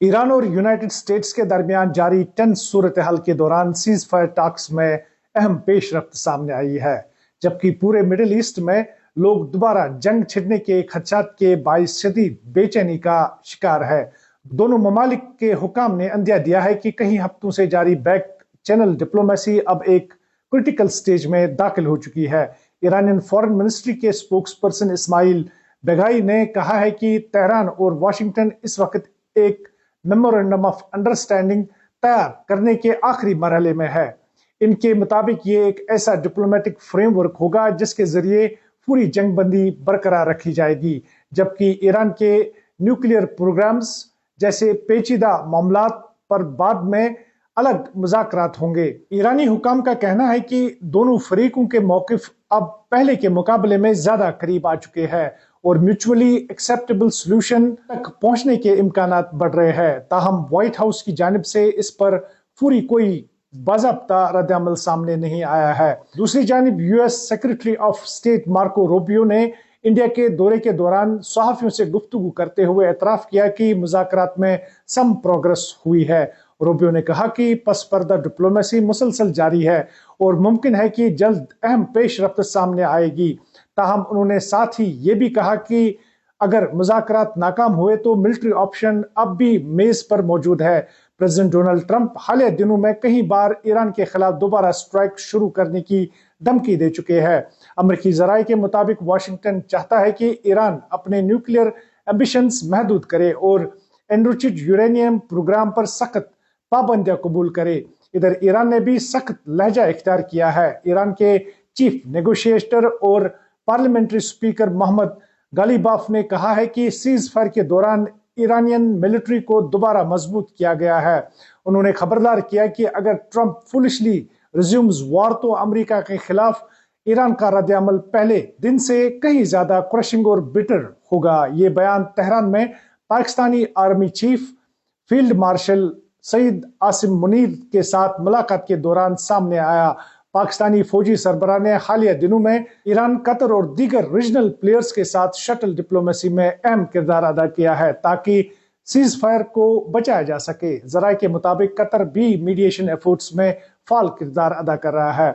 Iran और United states के दरमियान जारी टेंस सूरत हाल के दौरान सीज फायर टॉक्स में अहम पेशरफ्त सामने आई है, जबकि पूरे मिडिल ईस्ट में लोग दोबारा जंग छिड़ने के खदशात के बाइस शदीद बेचैनी का शिकार है। दोनों ममालिक के हुकाम ने अंदिया दिया है कि कई हफ्तों से जारी बैक चैनल डिप्लोमेसी अब एक क्रिटिकल स्टेज में दाखिल हो चुकी है। ईरानियन फॉरेन मिनिस्ट्री के स्पोक्स पर्सन इस्माइल बेगाई ने कहा है कि तेहरान और वाशिंगटन इस वक्त एक मेमोरेंडम ऑफ अंडरस्टैंडिंग तैयार करने के आखिरी मरहले में है। इनके मुताबिक ये एक ऐसा डिप्लोमेटिक फ्रेमवर्क होगा जिसके जरिए पूरी जंगबंदी बरकरार रखी जाएगी, जबकि ईरान के न्यूक्लियर प्रोग्राम्स जैसे पेचीदा मामलात पर बाद में अलग मुज़ाकरात होंगे। ईरानी हुकाम का कहना है कि दोनों फरीकों के मौकिफ अब पहले के मुकाबले में ज्यादा करीब आ चुके हैं और म्यूचुअली एक्सेप्टेबल सॉल्यूशन तक पहुंचने के इम्कानात बढ़ रहे हैं। ताहम व्हाइट हाउस की जानिब से इस पर पूरी कोई बाज़ाब्ता रद्द-अमल सामने नहीं आया है। दूसरी जानिब US secretary of state Marco Rubio ने इंडिया के दौरे के दौरान सहाफियों से गुफ्तगू करते हुए एतराफ किया कि मुज़ाकरात में सम प्रोग्रेस हुई है। रूबियो ने कहा कि पस पर्दा डिप्लोमेसी मुसलसल जारी है और मुमकिन है कि जल्द अहम पेशरफ्त सामने आएगी। ताहम उन्होंने साथ ही ये भी कहा कि अगर मुज़ाकरात नाकाम हुए तो मिलिट्री ऑप्शन अब भी मेज पर मौजूद है। प्रेसिडेंट डोनाल्ड ट्रंप हालिया दिनों में कई बार ईरान के खिलाफ दोबारा स्ट्राइक शुरू करने की धमकी दे चुके हैं। अमेरिकी जराये के मुताबिक वाशिंगटन चाहता है कि ईरान अपने न्यूक्लियर एम्बिशंस महदूद करे और एनरिच्ड यूरेनियम प्रोग्राम पर सख्त पाबंदियां कबूल करे। इधर ईरान ने भी सख्त लहजा इख्तियार किया है। ईरान के चीफ नेगोशिएटर और पार्लियामेंट्री स्पीकर मोहम्मद गालिबाफ ने कहा है कि सीज फायर के दौरान ईरानियन मिलिट्री को दोबारा मजबूत किया गया है। उन्होंने खबरदार किया कि अगर ट्रंप फुलिशली रिज्यूम्स वॉर तो अमेरिका के खिलाफ ईरान का रद्द-अमल पहले दिन से कहीं ज्यादा क्रशिंग और बिटर होगा। ये बयान तेहरान में Pakistani army chief field marshal Syed Asim Munir के साथ मुलाकात के दौरान सामने आया। पाकिस्तानी फौजी सरबराह ने हालिया दिनों में ईरान, कतर और दीगर रीजनल प्लेयर्स के साथ शटल डिप्लोमेसी में अहम किरदार अदा किया है ताकि सीज फायर को बचाया जा सके। जराये के मुताबिक कतर भी मीडिएशन एफर्ट्स में फाल किरदार अदा कर रहा है।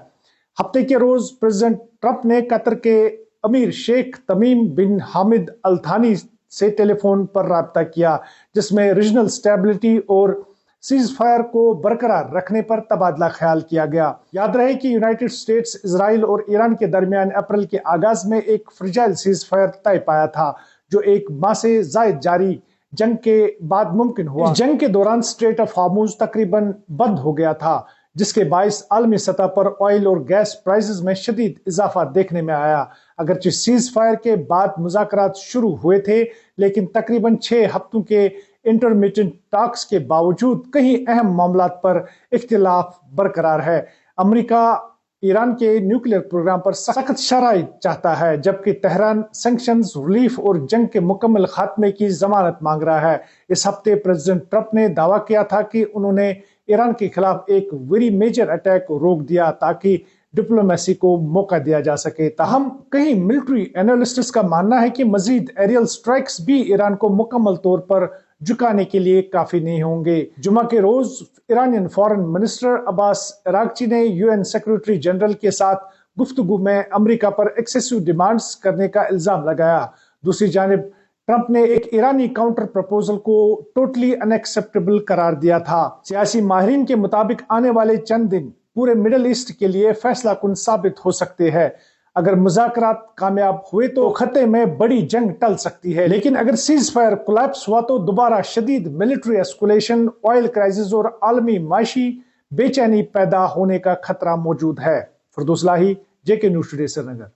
हफ्ते के रोज प्रेसिडेंट ट्रंप ने कतर के अमीर शेख तमीम बिन हामिद अल थानी से टेलीफोन पर राब्ता किया, जिसमें रीजनल स्टेबिलिटी और सीज फायर को बरकरार रखने पर तबादला ख्याल किया गया। याद रहे कि यूनाइटेड स्टेट्स, इजराइल और ईरान के दरमियान अप्रैल के आगाज में एक फ्रिजाइल सीज फायर तय पाया था, जो एक माह से जायद जारी जंग के बाद मुमकिन हुआ। जंग के दौरान स्ट्रेट ऑफ हार्मुज तकरीबन बंद हो गया था, जिसके बाइस आलमी सतह पर ऑयल और गैस प्राइसेस में शदीद इजाफा देखने में आया। अगरचे सीज फायर के बाद मुज़ाकरात शुरू हुए थे, लेकिन तकरीबन 6 हफ्तों के इंटरमिटेंट टॉक्स के बावजूद कई अहम मामलात पर इख्तिलाफ बरकरार है। अमेरिका ईरान के न्यूक्लियर प्रोग्राम पर सख्त शराइत चाहता है, जबकि तेहरान सैंक्शंस, रिलीफ और जंग के मुकम्मल खात्मे की जमानत मांग रहा है। इस हफ्ते प्रेसिडेंट ट्रंप ने दावा किया था कि उन्होंने ईरान के खिलाफ एक वेरी मेजर अटैक रोक दिया ताकि डिप्लोमेसी को मौका दिया जा सके। ताहम कई मिलिट्री एनालिस्ट्स का मानना है कि मजीद एरियल स्ट्राइक्स भी ईरान को मुकम्मल तौर पर झुकाने के लिए काफी नहीं होंगे। जुमा के रोज Iranian foreign minister Abbas Araghchi ने यूएन सेक्रेटरी जनरल के साथ गुफ्तगू में अमेरिका पर एक्सेसिव डिमांड्स करने का इल्जाम लगाया। दूसरी जानिब ट्रंप ने एक ईरानी काउंटर प्रपोजल को टोटली अनएक्सेप्टेबल करार दिया था। सियासी माहिरीन के मुताबिक आने वाले चंद दिन पूरे मिडिल ईस्ट के लिए फैसला कुन साबित हो सकते हैं। अगर मुज़ाकरात कामयाब हुए तो खत्ते में बड़ी जंग टल सकती है, लेकिन अगर सीज फायर कोलैप्स हुआ तो दोबारा शदीद मिलिट्री एस्कुलेशन, ऑयल क्राइसिस और आलमी माशी बेचैनी पैदा होने का खतरा मौजूद है। फरदौस लाही, जेके न्यूज़ टुडे, श्रीनगर।